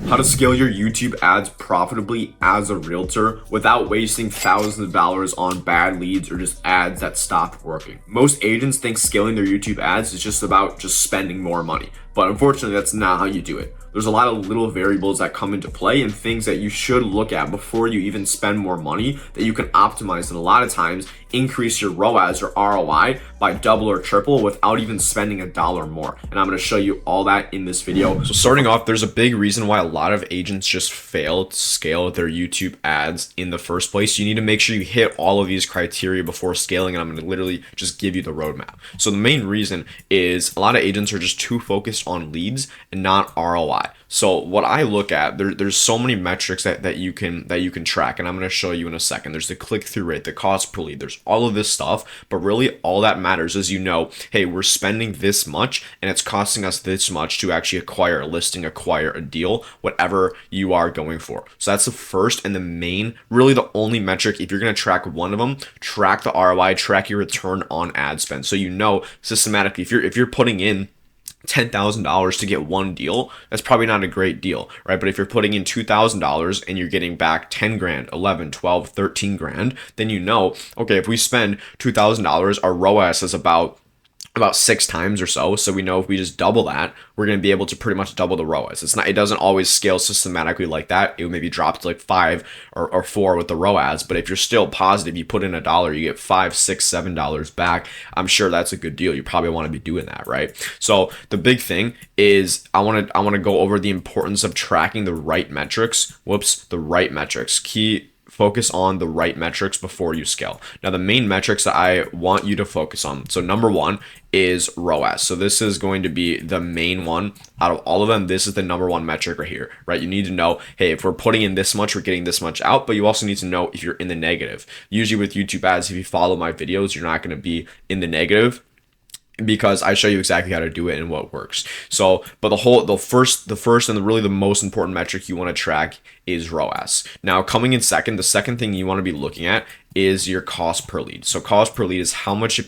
How to scale your YouTube ads profitably as a realtor without wasting thousands of dollars on bad leads or just ads that stopped working. Most agents think scaling their YouTube ads is just about just spending more money, but unfortunately that's not how you do it. There's a lot of little variables that come into play and things that you should look at before you even spend more money that you can optimize, and a lot of times increase your ROAS or ROI by double or triple without even spending $1 more. And I'm going to show you all that in this video. So starting off, there's a big reason why a lot of agents just fail to scale their YouTube ads in the first place. You need to make sure you hit all of these criteria before scaling, and I'm going to literally just give you the roadmap. So the main reason is a lot of agents are just too focused on leads and not ROI. So what I look at, there's so many metrics that you can track, and I'm going to show you in a second. There's the click-through rate, the cost per lead, there's all of this stuff, but really all that matters is, hey, we're spending this much and it's costing us this much to actually acquire a listing, acquire a deal, whatever you are going for. So that's the first and the main, really the only metric. If you're going to track one of them, track the ROI, track your return on ad spend. So systematically, if you're putting in $10,000 to get one deal, that's probably not a great deal, right? But if you're putting in $2,000 and you're getting back 10 grand, 11, 12, 13 grand, then okay, if we spend $2,000, our ROAS is about 6 times or so. So we know if we just double that, we're going to be able to pretty much double the ROAS. It doesn't always scale systematically like that. It would maybe drop to like 5 or 4 with the ROAS. But if you're still positive, you put in $1, you get $5, $6, $7 back. I'm sure that's a good deal. You probably want to be doing that, right? So the big thing is I want to go over the importance of tracking the right metrics. The right metrics. Focus on the right metrics before you scale. Now, the main metrics that I want you to focus on. So number one is ROAS. So this is going to be the main one out of all of them. This is the number one metric right here, right? You need to know, hey, if we're putting in this much, we're getting this much out, but you also need to know if you're in the negative. Usually with YouTube ads, if you follow my videos, you're not going to be in the negative, because I show you exactly how to do it and what works. So, but the first and really the most important metric you want to track is ROAS. Now, coming in second, the second thing you want to be looking at is your cost per lead. So cost per lead is how much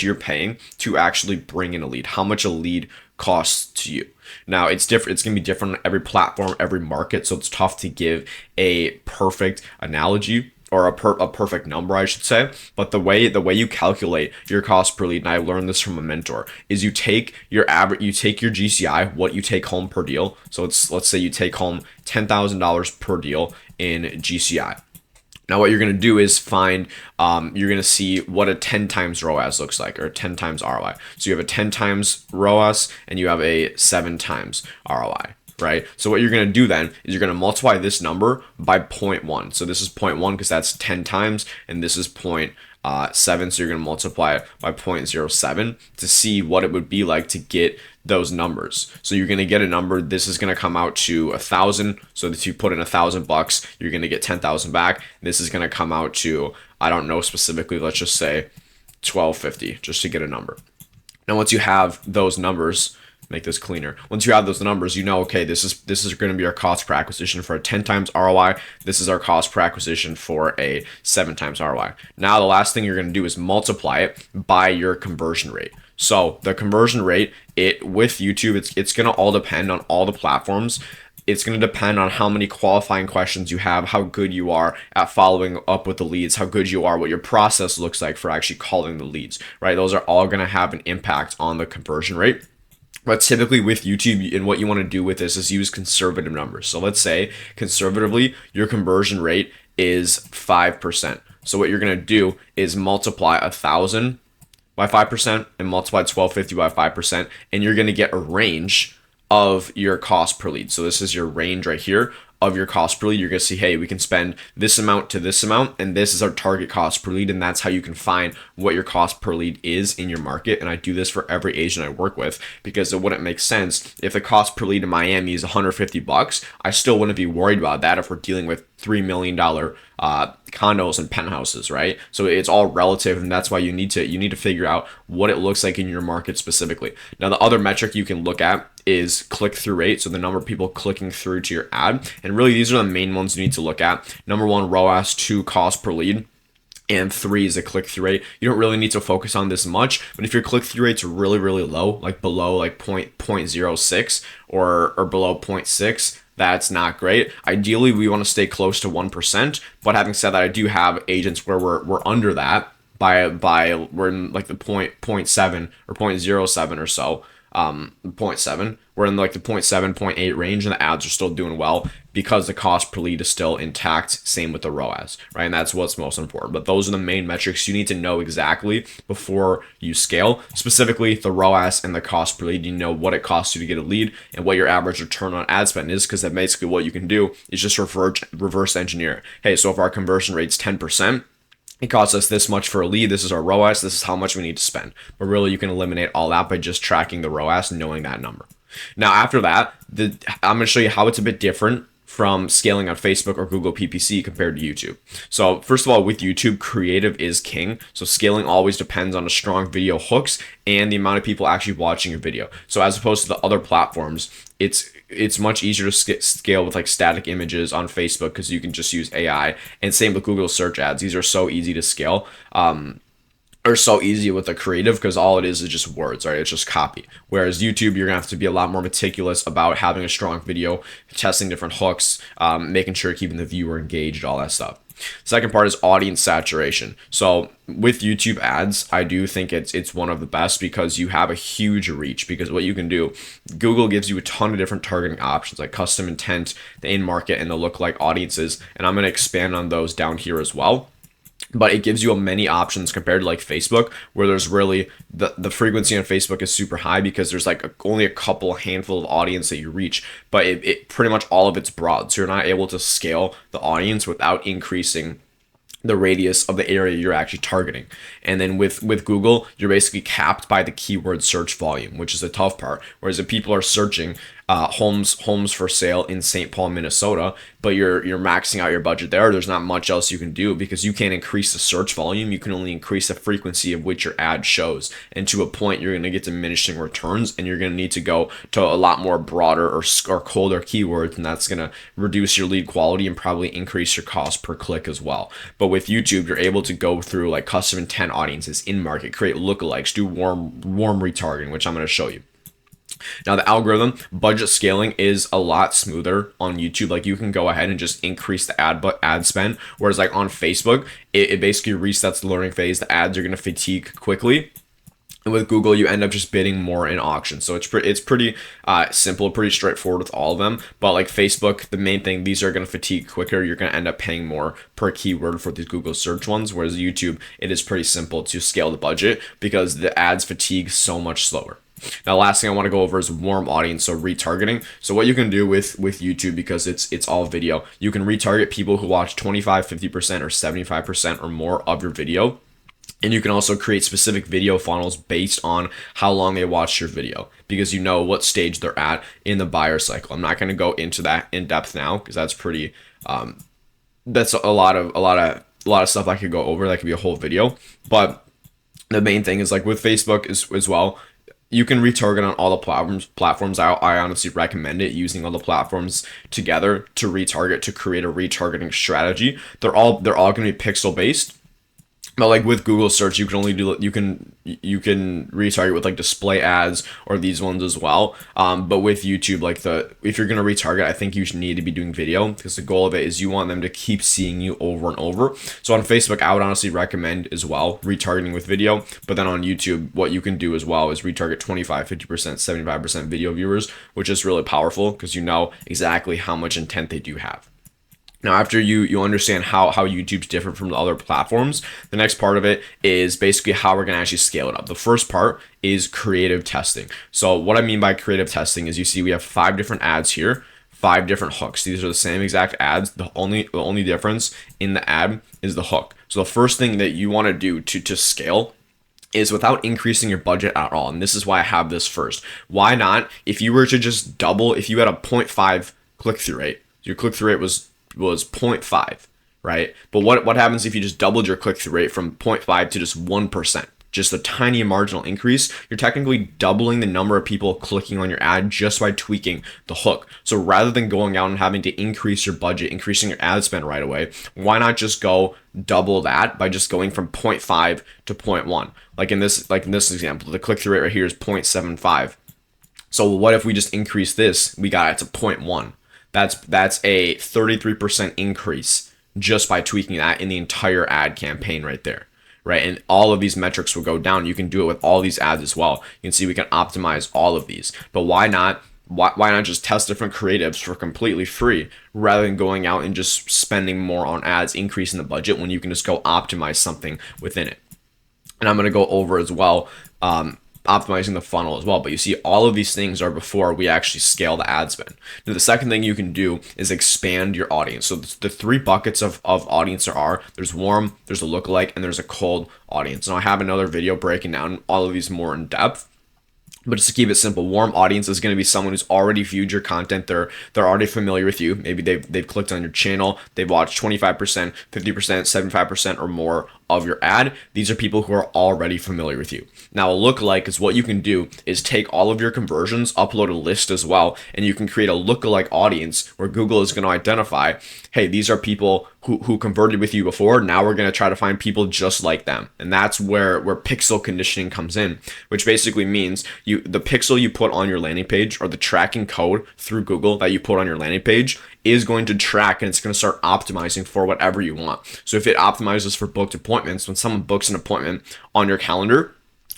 you're paying to actually bring in a lead, how much a lead costs to you. Now, it's different. It's going to be different on every platform, every market. So it's tough to give a perfect analogy or a perfect number, I should say. But the way you calculate your cost per lead, and I learned this from a mentor, is you take your GCI, what you take home per deal. So let's say you take home $10,000 per deal in GCI. Now, what you're going to do is you're going to see what a 10 times ROAS looks like, or 10 times ROI. So you have a 10 times ROAS and you have a 7 times ROI. Right? So what you're going to do then is you're going to multiply this number by 0.1. So this is 0.1 because that's 10 times, and this is 0.7. So you're going to multiply it by 0.07 to see what it would be like to get those numbers. So you're going to get a number. This is going to come out to 1,000. So if you put in $1,000, you're going to get 10,000 back. This is going to come out to, I don't know specifically, let's just say $1,250, just to get a number. Now, once you have those numbers, make this cleaner. Once you have those numbers, okay, this is going to be our cost per acquisition for a 10 times ROI. This is our cost per acquisition for a 7 times ROI. Now, the last thing you're going to do is multiply it by your conversion rate. So the conversion rate, with YouTube, it's going to all depend on all the platforms. It's going to depend on how many qualifying questions you have, how good you are at following up with the leads, how good you are, what your process looks like for actually calling the leads, right? Those are all going to have an impact on the conversion rate. But typically with YouTube, and what you want to do with this is use conservative numbers. So let's say conservatively, your conversion rate is 5%. So what you're going to do is multiply 1,000 by 5% and multiply 1,250 by 5%, and you're going to get a range of your cost per lead. So this is your range right here of your cost per lead. You're going to see, hey, we can spend this amount to this amount, and this is our target cost per lead, and that's how you can find what your cost per lead is in your market. And I do this for every agent I work with, because it wouldn't make sense if the cost per lead in Miami is $150. I still wouldn't be worried about that if we're dealing with $3 million condos and penthouses, right? So it's all relative, and that's why you need to figure out what it looks like in your market specifically. Now, the other metric you can look at is click-through rate, so the number of people clicking through to your ad. And really, these are the main ones you need to look at. Number one, ROAS. 2, cost per lead. And 3 is a click-through rate. You don't really need to focus on this much, but if your click-through rate's really, really low, like below like 0.06 or below 0.6, that's not great. Ideally, we want to stay close to 1%. But having said that, I do have agents where we're under that by we're in like the point 7 or 0.07 or so. Point 0.7. We're in like the 0.7, 0.8 range, and the ads are still doing well because the cost per lead is still intact. Same with the ROAS, right? And that's what's most important. But those are the main metrics you need to know exactly before you scale. Specifically, the ROAS and the cost per lead. You know what it costs you to get a lead and what your average return on ad spend is, because then basically what you can do is just reverse engineer. Hey, so if our conversion rate's 10%, it costs us this much for a lead. This is our ROAS. This is how much we need to spend. But really, you can eliminate all that by just tracking the ROAS and knowing that number. Now, after that, I'm going to show you how it's a bit different from scaling on Facebook or Google PPC compared to YouTube. So first of all, with YouTube, creative is king. So scaling always depends on a strong video hooks and the amount of people actually watching your video. So as opposed to the other platforms, it's much easier to scale with like static images on Facebook because you can just use AI. And same with Google search ads. These are so easy to scale. Or so easy with the creative because all it is just words, right? It's just copy. Whereas YouTube, you're gonna have to be a lot more meticulous about having a strong video, testing different hooks, making sure you're keeping the viewer engaged, all that stuff. Second part is audience saturation. So with YouTube ads, I do think it's one of the best because you have a huge reach. Because what you can do, Google gives you a ton of different targeting options like custom intent, the in-market, and the lookalike audiences. And I'm gonna expand on those down here as well. But it gives you many options compared to like Facebook, where there's really the frequency on Facebook is super high because there's like only a handful of audience that you reach, but it pretty much all of it's broad. So you're not able to scale the audience without increasing the radius of the area you're actually targeting. And then with Google, you're basically capped by the keyword search volume, which is the tough part. Whereas if people are searching homes for sale in St. Paul, Minnesota, but you're maxing out your budget there's not much else you can do because you can't increase the search volume. You can only increase the frequency of which your ad shows. And to a point, you're going to get diminishing returns, and you're going to need to go to a lot more broader or colder keywords, and that's going to reduce your lead quality and probably increase your cost per click as well. But with YouTube, you're able to go through like custom intent audiences, in market, create lookalikes, do warm retargeting, which I'm going to show you. Now the algorithm budget scaling is a lot smoother on YouTube. Like you can go ahead and just increase the ad spend, whereas like on Facebook, it basically resets the learning phase. The ads are going to fatigue quickly. And with Google, you end up just bidding more in auctions. So it's pretty simple, pretty straightforward with all of them. But like Facebook, the main thing, these are going to fatigue quicker. You're going to end up paying more per keyword for these Google search ones. Whereas YouTube, it is pretty simple to scale the budget because the ads fatigue so much slower. Now, last thing I want to go over is warm audience, so retargeting. So what you can do with YouTube, because it's all video, you can retarget people who watch 25, 50%, or 75% or more of your video. And you can also create specific video funnels based on how long they watched your video, because you know what stage they're at in the buyer cycle. I'm not going to go into that in depth now because that's pretty that's a lot of stuff I could go over. That could be a whole video. But the main thing is like with Facebook as well, you can retarget on all the platforms. I honestly recommend it, using all the platforms together to retarget, to create a retargeting strategy. They're all going to be pixel based. But like with Google search, you can only do you can retarget with like display ads or these ones as well. But with YouTube, like if you're gonna retarget, I think you should need to be doing video, because the goal of it is you want them to keep seeing you over and over. So on Facebook, I would honestly recommend as well retargeting with video. But then on YouTube, what you can do as well is retarget 25, 50%, 75% video viewers, which is really powerful because you know exactly how much intent they do have. Now, after you understand how YouTube's different from the other platforms, the next part of it is basically how we're going to actually scale it up. The first part is creative testing. So what I mean by creative testing is, you see we have 5 different ads here, 5 different hooks. These are the same exact ads. The only difference in the ad is the hook. So the first thing that you want to do to scale is without increasing your budget at all. And this is why I have this first. Why not? If you were to just double, if you had a 0.5 click-through rate, your click-through rate was 0.5, right? But what happens if you just doubled your click-through rate from 0.5 to just 1%? Just a tiny marginal increase. You're technically doubling the number of people clicking on your ad just by tweaking the hook. So rather than going out and having to increase your budget, increasing your ad spend right away, why not just go double that by just going from 0.5 to 0.1? Like in this example, the click-through rate right here is 0.75. So what if we just increase this? We got it to 0.1. That's a 33% increase just by tweaking that in the entire ad campaign right there. Right, and all of these metrics will go down. You can do it with all these ads as well. You can see we can optimize all of these. But why not? Why not just test different creatives for completely free rather than going out and just spending more on ads, increasing the budget, when you can just go optimize something within it? And I'm going to go over as well, optimizing the funnel as well. But you see, all of these things are before we actually scale the ad spend. Now, the second thing you can do is expand your audience. So the three buckets of audience there's warm, there's a lookalike, and there's a cold audience. And I have another video breaking down all of these more in depth. But just to keep it simple, warm audience is going to be someone who's already viewed your content. They're already familiar with you. Maybe they've clicked on your channel. They've watched 25%, 50%, 75% or more of your ad. These are people who are already familiar with you. Now, a lookalike is what you can do is take all of your conversions, upload a list as well, and you can create a lookalike audience where Google is going to identify, hey, these are people who converted with you before. Now we're going to try to find people just like them. And that's where pixel conditioning comes in, which basically means the pixel you put on your landing page, or the tracking code through Google that you put on your landing page, is going to track, and it's going to start optimizing for whatever you want. So if it optimizes for booked appointments, when someone books an appointment on your calendar,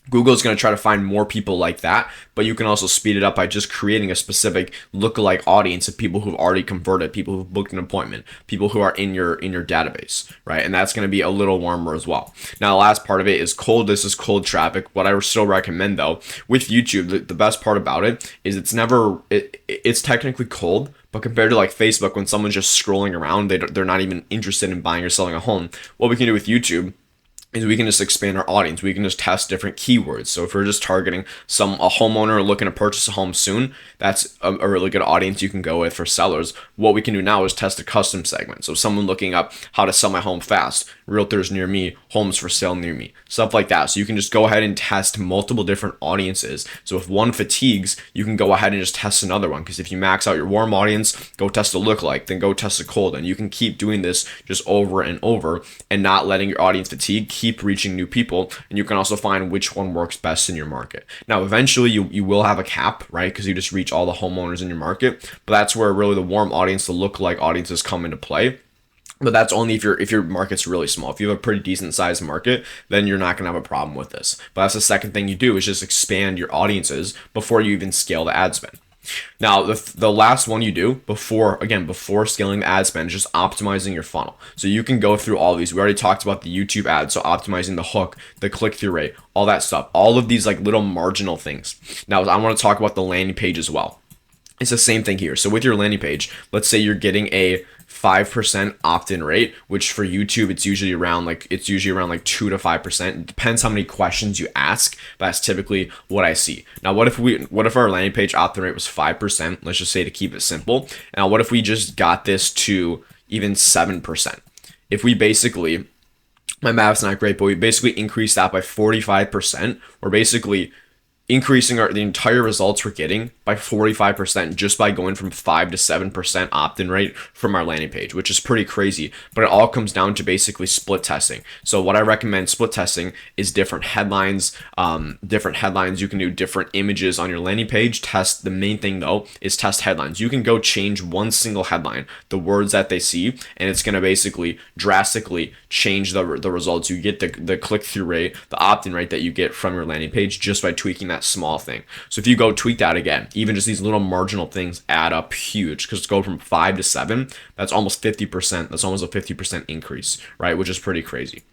Google is going to try to find more people like that, but you can also speed it up by just creating a specific lookalike audience of people who've already converted, people who've booked an appointment, people who are in your database, right? And that's going to be a little warmer as well. Now, the last part of it is cold. This is cold traffic. What I still recommend though with YouTube, the best part about it is it's technically cold, but compared to like Facebook, when someone's just scrolling around, they're not even interested in buying or selling a home. What we can do with YouTube is we can just expand our audience. We can just test different keywords. So if we're just targeting a homeowner looking to purchase a home soon, that's a really good audience you can go with for sellers. What we can do now is test a custom segment. So someone looking up how to sell my home fast, realtors near me, homes for sale near me, stuff like that. So you can just go ahead and test multiple different audiences. So if one fatigues, you can go ahead and just test another one. Because if you max out your warm audience, go test a lookalike, then go test a cold. And you can keep doing this just over and over and not letting your audience fatigue. Keep reaching new people, and you can also find which one works best in your market. Now, eventually you will have a cap, right? Because you just reach all the homeowners in your market, but that's where really the warm audience, the lookalike audiences come into play. But that's only if your market's really small. If you have a pretty decent sized market, then you're not going to have a problem with this. But that's the second thing you do, is just expand your audiences before you even scale the ad spend. Now, the last one you do before scaling the ad spend is just optimizing your funnel. So you can go through all these. We already talked about the YouTube ads, so optimizing the hook, the click-through rate, all that stuff. All of these like little marginal things. Now, I want to talk about the landing page as well. It's the same thing here. So with your landing page, let's say you're getting a 5% opt-in rate, which for YouTube it's usually around like 2 to 5%. It depends how many questions you ask, but that's typically what I see. Now, what if our landing page opt-in rate was 5%? Let's just say, to keep it simple. Now, what if we just got this to even 7%? If we basically, my math's not great, but we basically increase that by 45%, we're basically increasing the entire results we're getting by 45% just by going from 5 to 7% opt-in rate from our landing page, which is pretty crazy. But it all comes down to basically split testing. So what I recommend split testing is different headlines. You can do different images on your landing page. The main thing though is test headlines. You can go change one single headline, the words that they see, and it's going to basically drastically change the results. You get the click-through rate, the opt-in rate that you get from your landing page just by tweaking that small thing. So if you go tweak that again, even just these little marginal things add up huge, because it's go from 5 to 7, that's almost 50%. That's almost a 50% increase, right? Which is pretty crazy.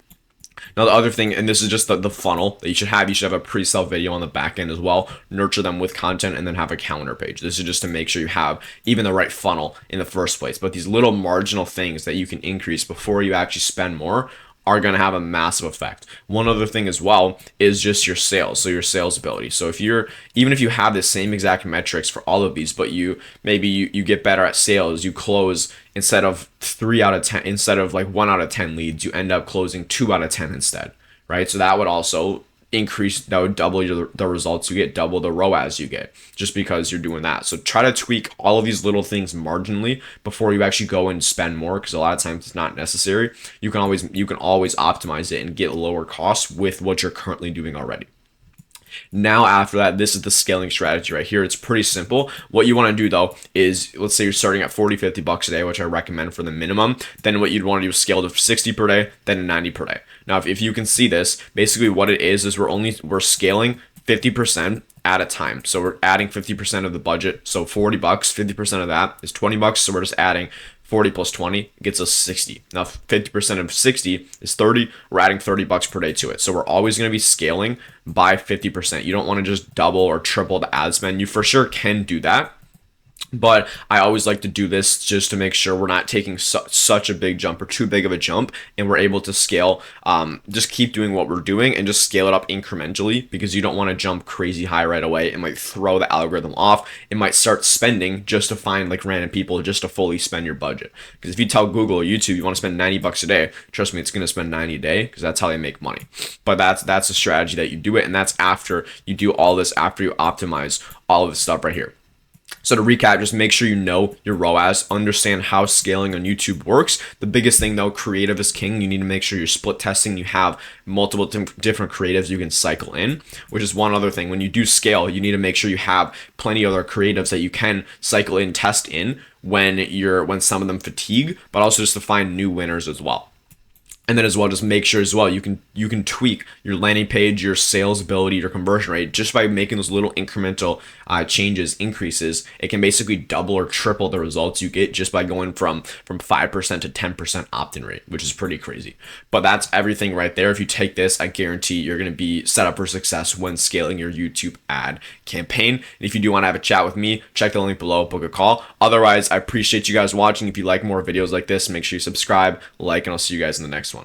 Now, the other thing, and this is just the funnel that you should have a pre-sale video on the back end as well, nurture them with content, and then have a calendar page. This is just to make sure you have even the right funnel in the first place. But these little marginal things that you can increase before you actually spend more are going to have a massive effect. One other thing as well is just your sales, so your sales ability. So even if you have the same exact metrics for all of these, but you get better at sales, you close instead of 3 out of 10, instead of like 1 out of 10 leads, you end up closing 2 out of 10 instead, right? So that would also that would double the results you get, double the ROAS you get, just because you're doing that. So try to tweak all of these little things marginally before you actually go and spend more, because a lot of times it's not necessary. You can always optimize it and get lower costs with what you're currently doing already. Now after that, this is the scaling strategy right here. It's pretty simple. What you want to do though is, let's say you're starting at 40, 50 bucks a day, which I recommend for the minimum. Then what you'd want to do is scale to 60 per day, then 90 per day. Now, if you can see this, basically what it is we're scaling 50% at a time. So we're adding 50% of the budget. So 40 bucks, 50% of that is 20 bucks. So we're just adding 40 plus 20 gets us 60. Now 50% of 60 is 30. We're adding 30 bucks per day to it. So we're always going to be scaling by 50%. You don't want to just double or triple the ad spend. You for sure can do that, but I always like to do this just to make sure we're not taking such a big jump or too big of a jump, and we're able to scale, just keep doing what we're doing and just scale it up incrementally, because you don't want to jump crazy high right away. It might throw the algorithm off. It might start spending just to find like random people just to fully spend your budget. Because if you tell Google or YouTube you want to spend 90 bucks a day, trust me, it's going to spend 90 a day, because that's how they make money. But that's a strategy that you do it, and that's after you do all this, after you optimize all of this stuff right here. So to recap, just make sure you know your ROAS, understand how scaling on YouTube works. The biggest thing though, creative is king. You need to make sure you're split testing. You have multiple different creatives you can cycle in, which is one other thing. When you do scale, you need to make sure you have plenty of other creatives that you can cycle in, test in when some of them fatigue, but also just to find new winners as well. And then as well, just make sure as well you can tweak your landing page, your sales ability, your conversion rate just by making those little incremental changes, increases. It can basically double or triple the results you get just by going from 5% to 10% opt-in rate, which is pretty crazy. But that's everything right there. If you take this, I guarantee you're going to be set up for success when scaling your YouTube ad campaign. And if you do want to have a chat with me, check the link below, book a call. Otherwise, I appreciate you guys watching. If you like more videos like this, make sure you subscribe, like, and I'll see you guys in the next one.